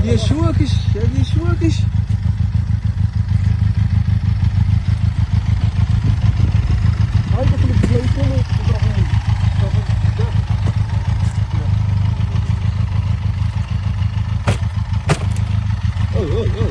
هذه الشواكش، هذه الشواكش. عندك اللي بلايصهم وتروحوا Oh, oh, oh.